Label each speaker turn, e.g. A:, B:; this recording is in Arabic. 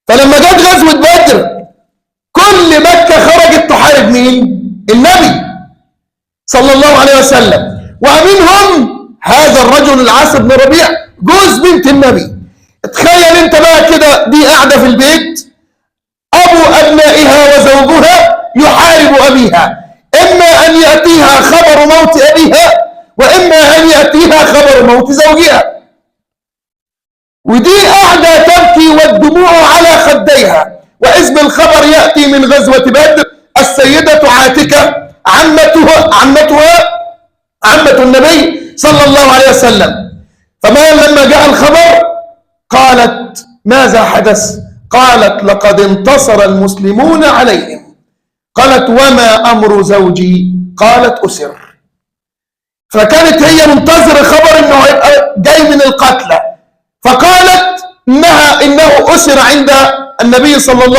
A: فلما جت غزوة بدر كل مكة خرجت تحارب مين؟ النبي صلى الله عليه وسلم، ومنهم هذا الرجل العاص بن ربيع جوز بنت النبي. تخيل انت بقى كده، دي قاعدة في البيت، ابو ابنائها وزوجها يحارب ابيها، اما ان يأتيها خبر موت ابيها واما ان يأتيها خبر موت زوجها، ودي قاعدة تبكي والدموع على خديها، وإذ بالخبر يأتي من غزوة بدر السيدة عاتكة عمة النبي صلى الله عليه وسلم. فما لما جاء الخبر قالت ماذا حدث؟ قالت لقد انتصر المسلمون عليهم. قالت وما أمر زوجي؟ قالت أسر. فكانت هي منتظرة خبر انه هيبقى جاي من القتلى، فقالت انه أسر عند النبي صلى الله